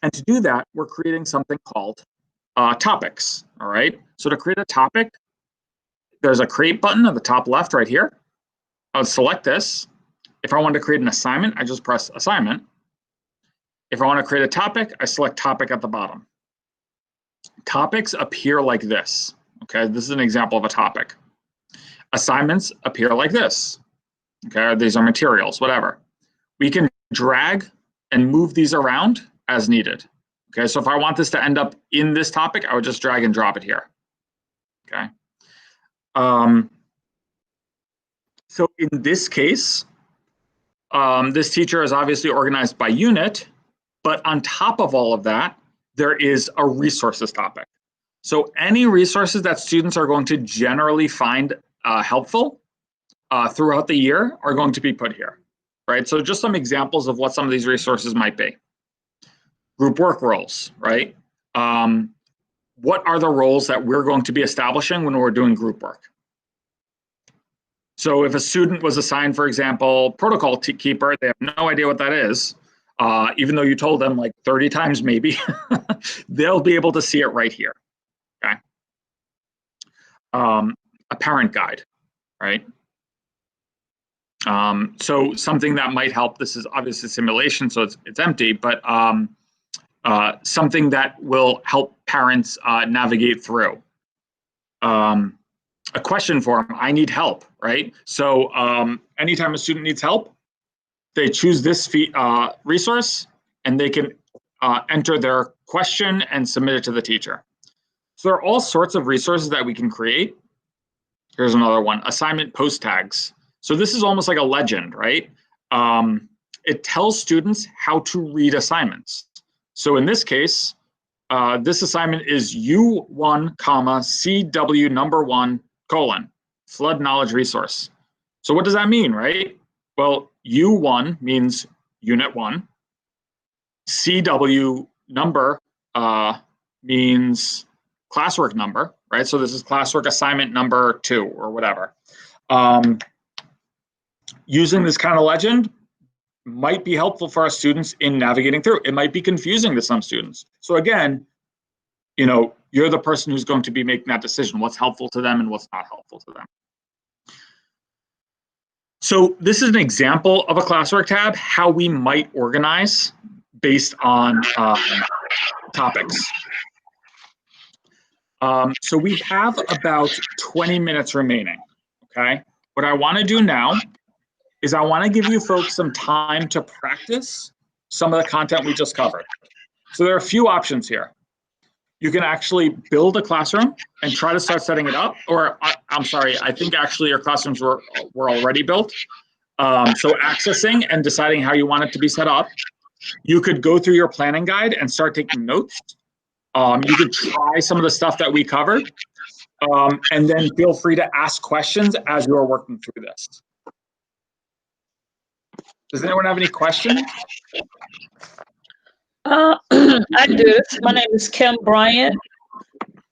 And to do that, we're creating something called topics, all right? So to create a topic, there's a create button at the top left right here. I would select this. If I want to create an assignment, I just press assignment. If I want to create a topic, I select topic at the bottom. Topics appear like this, okay? This is an example of a topic. Assignments appear like this, okay? These are materials, whatever. We can drag and move these around as needed, okay? So if I want this to end up in this topic, I would just drag and drop it here, okay? So in this case, this teacher is obviously organized by unit, but on top of all of that, there is a resources topic. So any resources that students are going to generally find helpful throughout the year are going to be put here, right? So just some examples of what some of these resources might be. Group work roles, right? What are the roles that we're going to be establishing when we're doing group work? So if a student was assigned, for example, protocol keeper, they have no idea what that is. Even though you told them like 30 times maybe, they'll be able to see it right here, okay? A parent guide, right? So something that might help, this is obviously simulation, so it's empty, but something that will help parents navigate through. A question form, I need help, right? So anytime a student needs help, they choose this resource and they can enter their question and submit it to the teacher. So there are all sorts of resources that we can create. Here's another one, assignment post tags. So this is almost like a legend, right? It tells students how to read assignments. So in this case, this assignment is U1, CW number 1, : flood knowledge resource. So what does that mean, right? Well, U1 means unit 1. CW number means classwork number, right? So this is classwork assignment number 2 or whatever. Using this kind of legend might be helpful for our students in navigating through. It might be confusing to some students. So again, you know, you're the person who's going to be making that decision, what's helpful to them and what's not helpful to them. So this is an example of a classwork tab, how we might organize based on topics. So we have about 20 minutes remaining, okay? What I want to do now is I want to give you folks some time to practice some of the content we just covered. So there are a few options here. You can actually build a classroom and try to start setting it up, or I'm sorry, I think actually your classrooms were already built. So accessing and deciding how you want it to be set up. You could go through your planning guide and start taking notes. You could try some of the stuff that we covered, and then feel free to ask questions as you are working through this. Does anyone have any questions? I do. My name is Kim Bryant.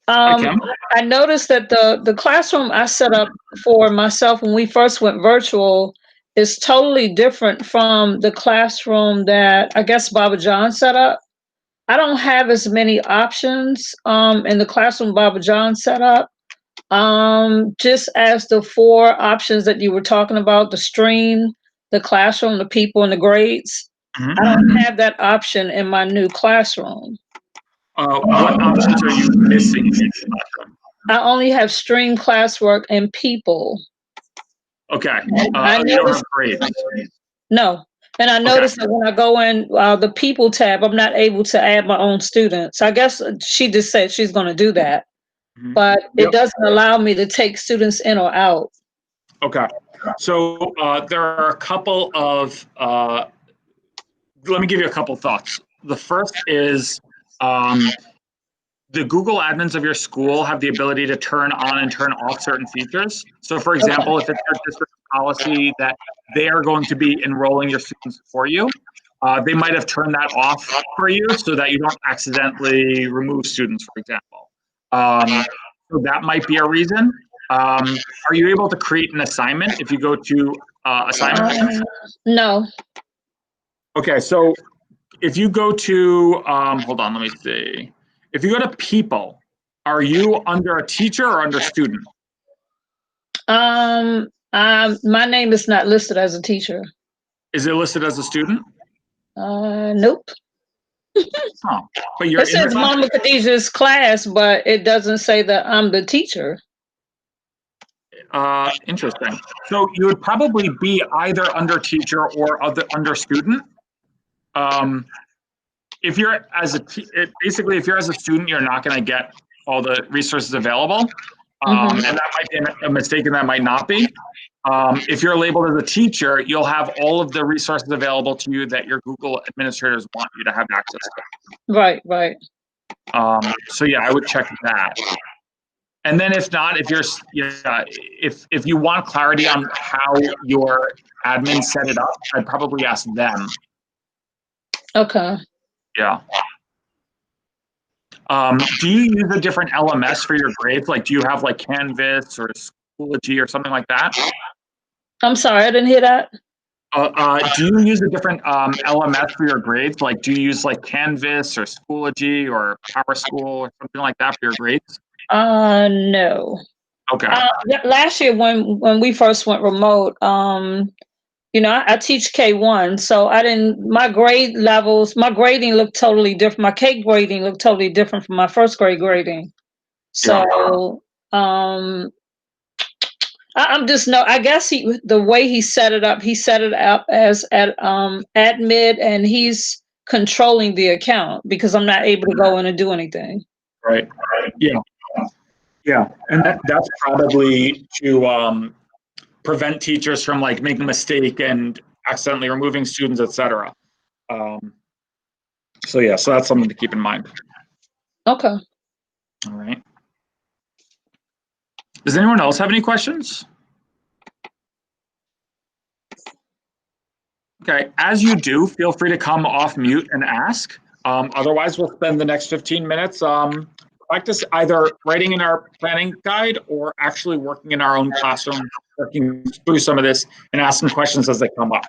Hi, Kim. I noticed that the classroom I set up for myself when we first went virtual is totally different from the classroom that I guess Baba John set up. I don't have as many options in the classroom Baba John set up. Just as the 4 options that you were talking about, the stream, the classroom, the people, and the grades. Mhm. I don't have that option in my new classroom. What options are you missing in your classroom? I only have stream, classwork, and people. Okay. I You don't noticed, have grades. no. And I noticed that when I go in the people tab, I'm not able to add my own students. I guess she just said she's going to do that, Mhm. but Yep. it doesn't allow me to take students in or out. Okay. So there are a couple of, let me give you a couple thoughts. The first is the Google admins of your school have the ability to turn on and turn off certain features. So for example, if it's your district policy that they are going to be enrolling your students for you, they might have turned that off for you so that you don't accidentally remove students, for example. So that might be a reason. Are you able to create an assignment if you go to assignments? No. Okay, so if you go to, hold on, let me see. If you go to people, are you under a teacher or under student? My name is not listed as a teacher. Is it listed as a student? Nope. Oh, but you're It says Mama Khadijah's class, but it doesn't say that I'm the teacher. Interesting. So you would probably be either under teacher or under student. If you're basically, if you're as a student, you're not going to get all the resources available. And that might be a mistake and that might not be. If you're labeled as a teacher, you'll have all of the resources available to you that your Google administrators want you to have access to. Right, right. So yeah, I would check that. And then if not, if you're, if you want clarity on how your admin set it up, I'd probably ask them. Okay. Yeah. Do you use a different LMS for your grades? Like, do you have like Canvas or Schoology or something like that? I'm sorry, I didn't hear that. Do you use a different LMS for your grades? Like, do you use like Canvas or Schoology or PowerSchool or something like that for your grades? No. Okay. Last year when we first went remote, I teach K1, so my grade levels, my grading looked totally different. My K grading looked totally different from my first grade grading. So, I'm just I guess the way he set it up as admin, and he's controlling the account because I'm not able to go in and do anything. Right. Yeah. Yeah. And that's probably to prevent teachers from like making a mistake and accidentally removing students, etc. So yeah, so that's something to keep in mind. Okay. All right. Does anyone else have any questions? Okay, as you do, feel free to come off mute and ask. Otherwise, we'll spend the next 15 minutes practice either writing in our planning guide or actually working in our own classroom, working through some of this and asking questions as they come up.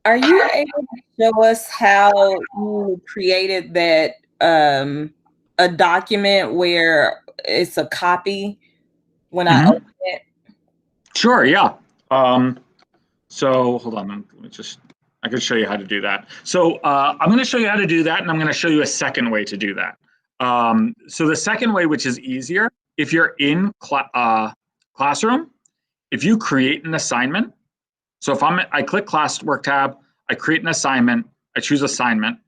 Are you able to show us how you created that a document where it's a copy when I open it? Sure, yeah. So hold on, let me I can show you how to do that. So I'm going to show you how to do that, and I'm going to show you a second way to do that. So the second way, which is easier, if you're in Classroom, if you create an assignment, so if I click Classwork tab, I create an assignment, I choose assignment,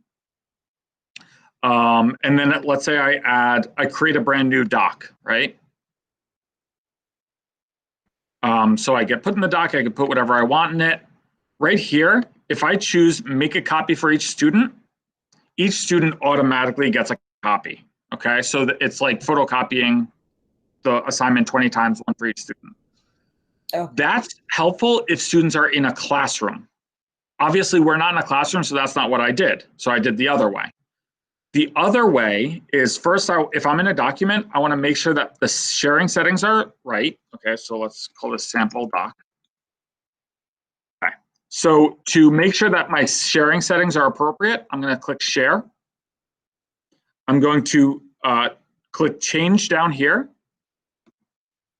and then let's say I create a brand new doc, right? So I get put in the doc, I can put whatever I want in it. Right here, if I choose make a copy for each student automatically gets a copy, okay? So it's like photocopying the assignment 20 times, one for each student. Okay. That's helpful if students are in a classroom. Obviously, we're not in a classroom, so that's not what I did. So I did the other way. The other way is first, if I'm in a document, I want to make sure that the sharing settings are right. Okay, so let's call this sample doc. Okay, so to make sure that my sharing settings are appropriate, I'm going to click share. I'm going to click change down here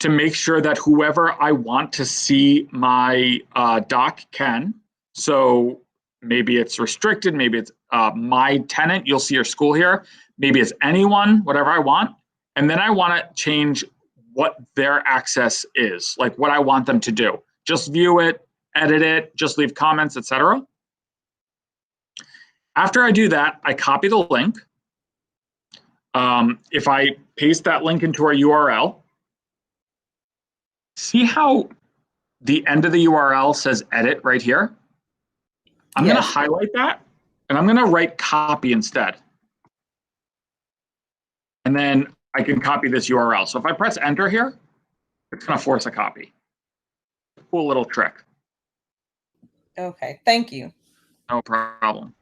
to make sure that whoever I want to see my doc can. So maybe it's restricted, maybe it's my tenant, you'll see your school here. Maybe it's anyone, whatever I want. And then I want to change what their access is, like what I want them to do. Just view it, edit it, just leave comments, etc. After I do that, I copy the link. If I paste that link into our URL, see how the end of the URL says edit right here? I'm going to highlight that, and I'm going to write copy instead. And then I can copy this URL. So if I press enter here, it's going to force a copy. Cool little trick. Okay, thank you. No problem.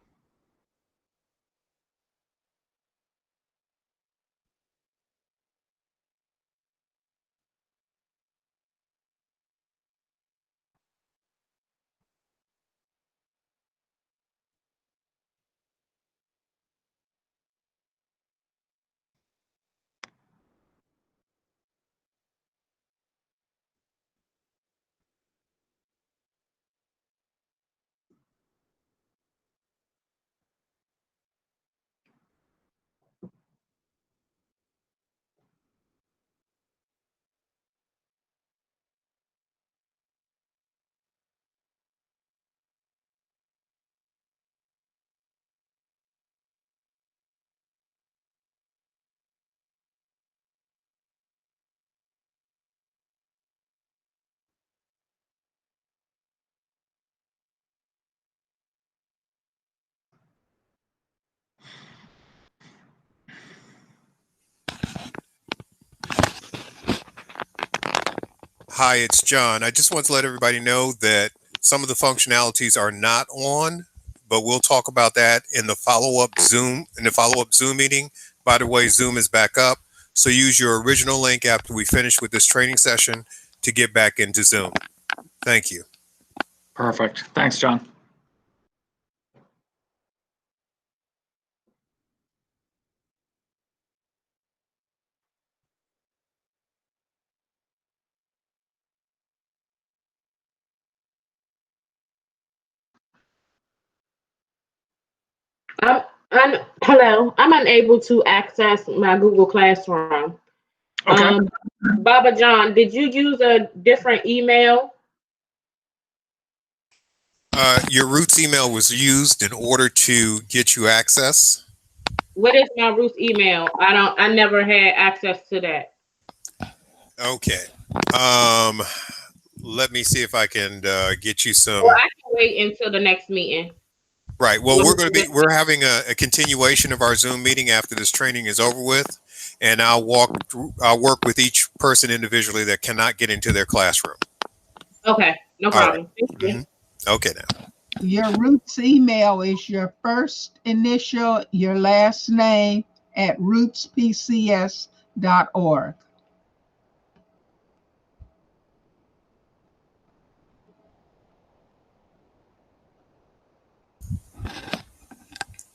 Hi, it's John. I just want to let everybody know that some of the functionalities are not on, but we'll talk about that in the follow-up Zoom meeting. By the way, Zoom is back up. So use your original link after we finish with this training session to get back into Zoom. Thank you. Perfect. Thanks, John. Hello. I'm unable to access my Google Classroom. Okay. Baba John, did you use a different email? Your Roots email was used in order to get you access. What is my Ruth email? I never had access to that. Okay. Let me see if I can get you some. Well, I can wait until the next meeting. Right. Well, we're having a continuation of our Zoom meeting after this training is over with, and I'll work with each person individually that cannot get into their classroom. Okay, no problem. Thank you. Mm-hmm. Okay, now. Your Roots email is your first initial, your last name at rootspcs.org.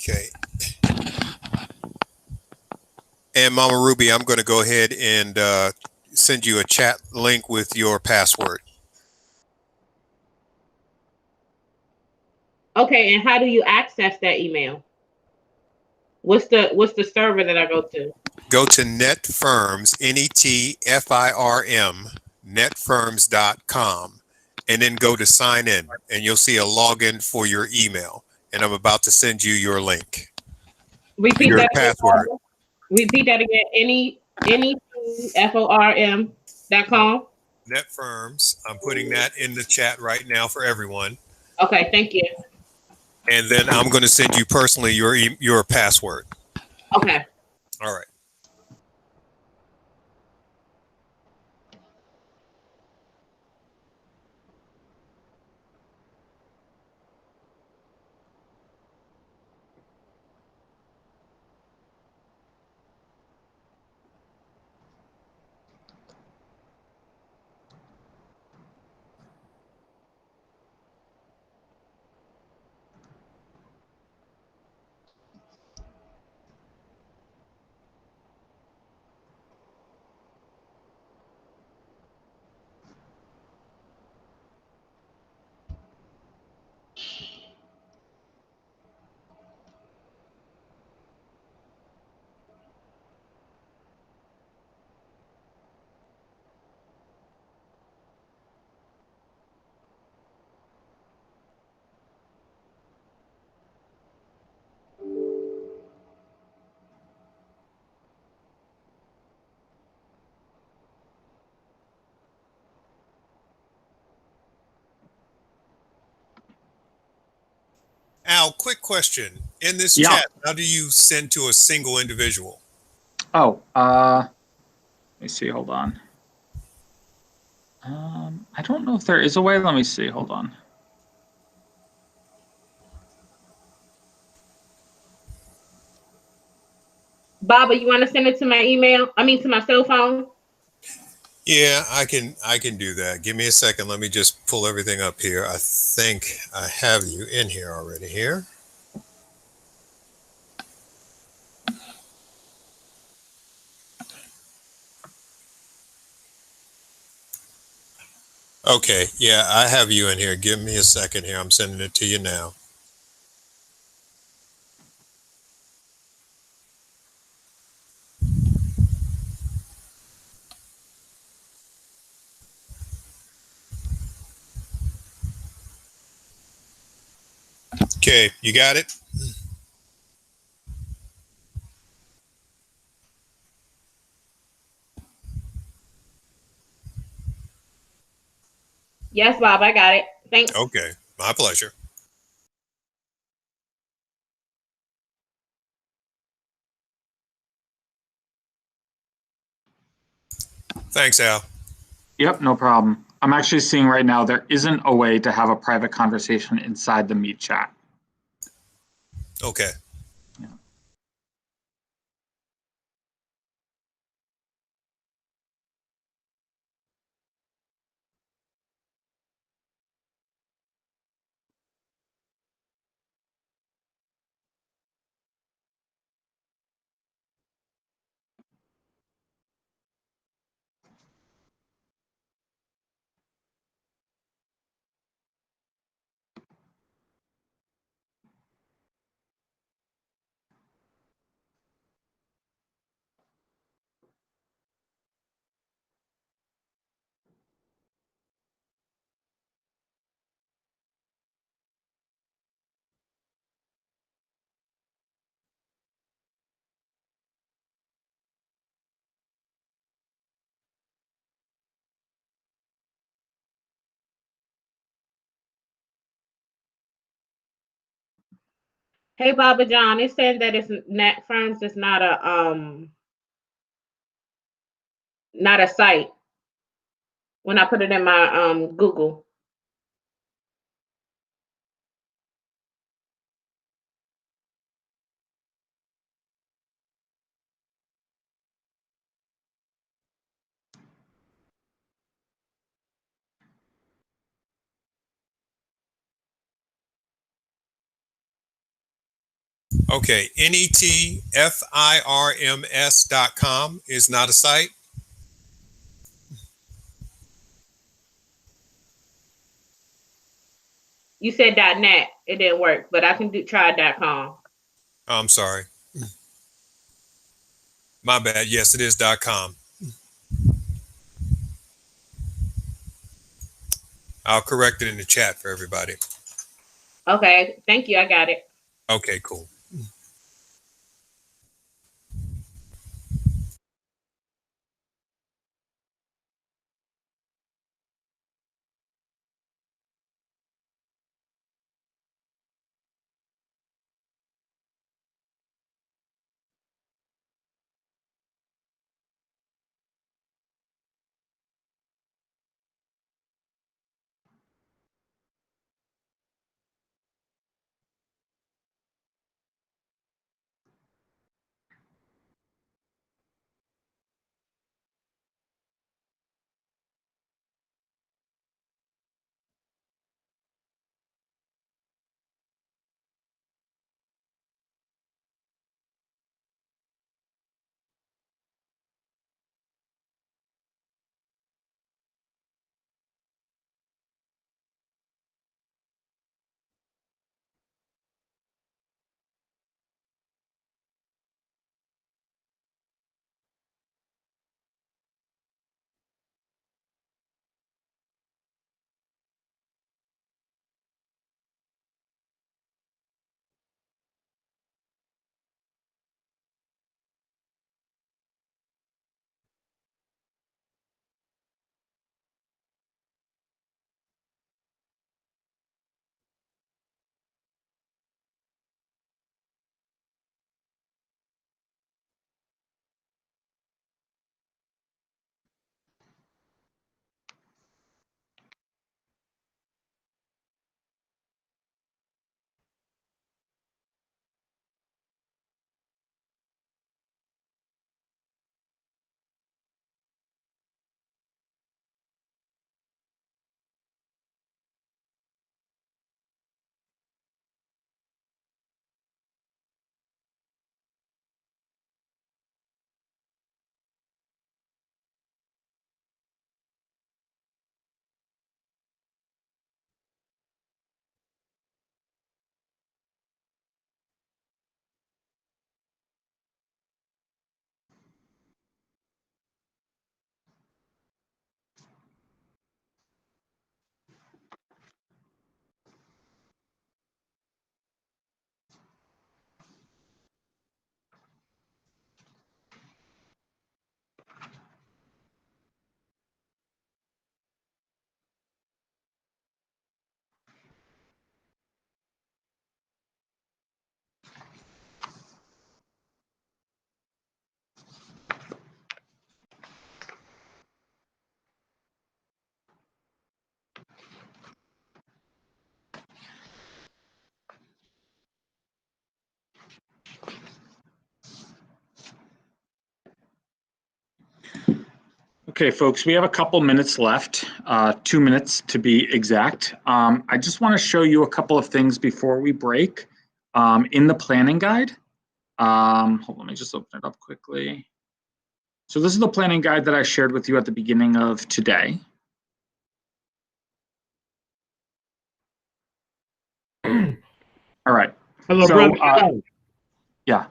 Okay. And Mama Ruby, I'm going to go ahead and send you a chat link with your password. Okay, and how do you access that email? What's the server that I go to? go to NetFirms, NETFIRM, netfirms.com, and then go to sign in, and you'll see a login for your email. And I'm about to send you your link, Repeat your that password. again. Repeat that again. NETFORM.com. NetFirms. I'm putting that in the chat right now for everyone. Okay, thank you. And then I'm going to send you personally your password. Okay. All right. Al, quick question. In this Yeah. chat, how do you send to a single individual? Oh, let me see. Hold on. I don't know if there is a way. Let me see. Hold on. Baba, you want to send it to my email? I mean, to my cell phone? Yeah, I can do that. Give me a second. Let me just pull everything up here. I think I have you in here already here. Okay, yeah, I have you in here. Give me a second here. I'm sending it to you now. Okay, you got it? Yes, Bob, I got it. Thanks. Okay, my pleasure. Thanks, Al. Yep, no problem. I'm actually seeing right now there isn't a way to have a private conversation inside the Meet chat. Okay. Yeah. Hey, Baba John, it said that it's NetFirms is not a site when I put it in my Google. Okay, NETFIRMS.com is not a site. You said .net, it didn't work, but I can try .com. Oh, I'm sorry. My bad. Yes, it is .com. I'll correct it in the chat for everybody. Okay, thank you. I got it. Okay, cool. Okay, folks, we have a couple minutes left, 2 minutes to be exact. I just want to show you a couple of things before we break in the planning guide. Hold on, let me just open it up quickly. So this is the planning guide that I shared with you at the beginning of today. All right. Hello, So, brother. yeah,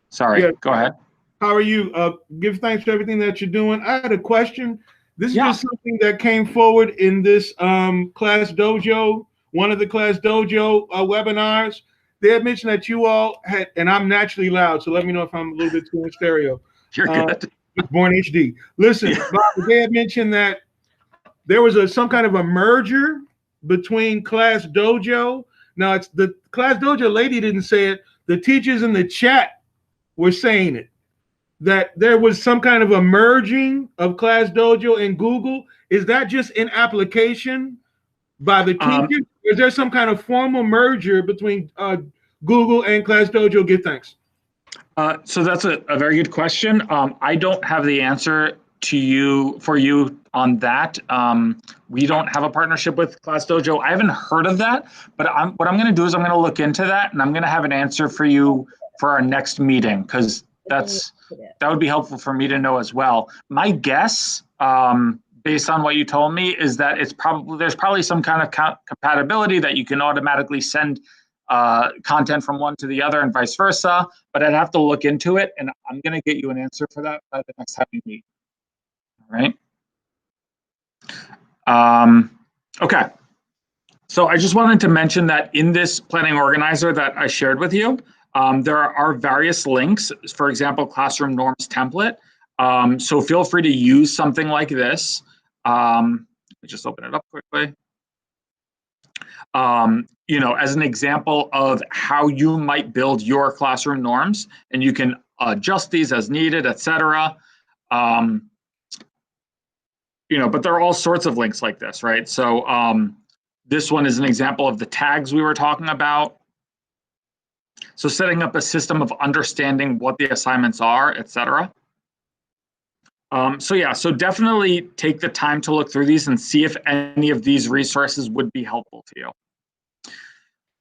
sorry, Yeah. go ahead. How are you? Give thanks for everything that you're doing. I had a question. This is just something that came forward in this Class Dojo, one of the Class Dojo webinars. They had mentioned that you all had, and I'm naturally loud, so let me know if I'm a little bit too in stereo. You're good. Born HD. Listen, they had mentioned that there was some kind of a merger between Class Dojo. Now, it's the Class Dojo lady didn't say it. The teachers in the chat were saying it. That there was some kind of a merging of Class Dojo and Google. Is that just an application by the teachers? Is there some kind of formal merger between Google and Class Dojo? Give thanks. So that's a very good question. I don't have the answer for you on that. We don't have a partnership with Class Dojo. I haven't heard of that, but what I'm going to do is I'm going to look into that, and I'm going to have an answer for you for our next meeting, because that would be helpful for me to know as well. My guess, based on what you told me, is that there's probably some kind of compatibility that you can automatically send content from one to the other and vice versa, but I'd have to look into it, and I'm going to get you an answer for that by the next time we meet. All right. Okay. So I just wanted to mention that in this planning organizer that I shared with you, there are various links, for example, classroom norms template. So feel free to use something like this. Let me just open it up quickly. You know, as an example of how you might build your classroom norms, and you can adjust these as needed, etc. You know, but there are all sorts of links like this, right? So this one is an example of the tags we were talking about. So setting up a system of understanding what the assignments are, etc. So yeah, so definitely take the time to look through these and see if any of these resources would be helpful to you.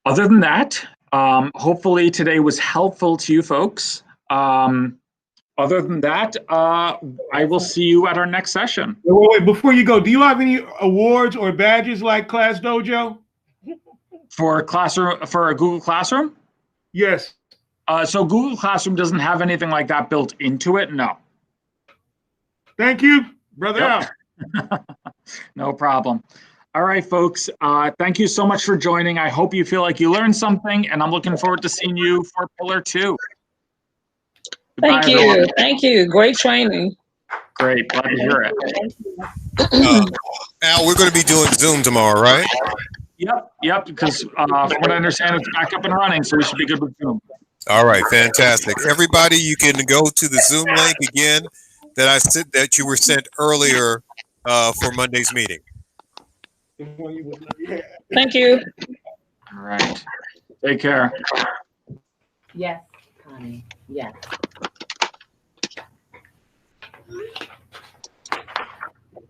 Other than that, hopefully today was helpful to you folks. Other than that, I will see you at our next session. Wait, before you go, do you have any awards or badges like Class Dojo? For a Google Classroom? Yes. So Google Classroom doesn't have anything like that built into it, no. Thank you, brother. Yep. Out. No problem. All right, folks. Thank you so much for joining. I hope you feel like you learned something, and I'm looking forward to seeing you for Pillar 2. Goodbye, Thank you. everyone. Thank you. Great training. Great. Glad to hear it. Al, we're going to be doing Zoom tomorrow, right? Yep, because from what I understand, it's back up and running, so we should be good with Zoom. All right, fantastic. Everybody, you can go to the Zoom link again that you were sent earlier for Monday's meeting. Thank you. All right. Take care. Yes, Connie. Yes.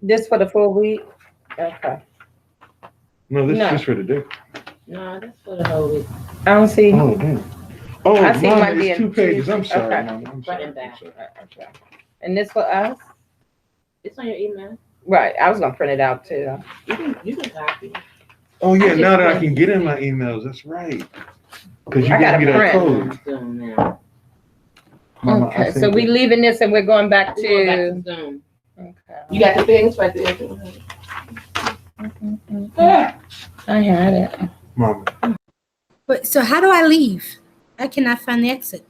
This for the full week? Okay. No, this No. is just for today. No, that's for the whole week. I don't see. Oh, damn. Oh, I see Mom, might be it's in 2 pages. I'm two. sorry. Okay. Mom. I'm Front sorry. and back. I'm sorry. Okay. And this for us? It's on your email. Right. I was gonna print it out too. You can copy. Oh, yeah, I now that I just can get in my emails. That's right. Because you I gave me gotta that print. code. Mama, I Okay, so think we leaving this and we're going back We're to. going back to Zoom. Okay. You got the things right there. I had it. Mama. But so how do I leave? I cannot find the exit.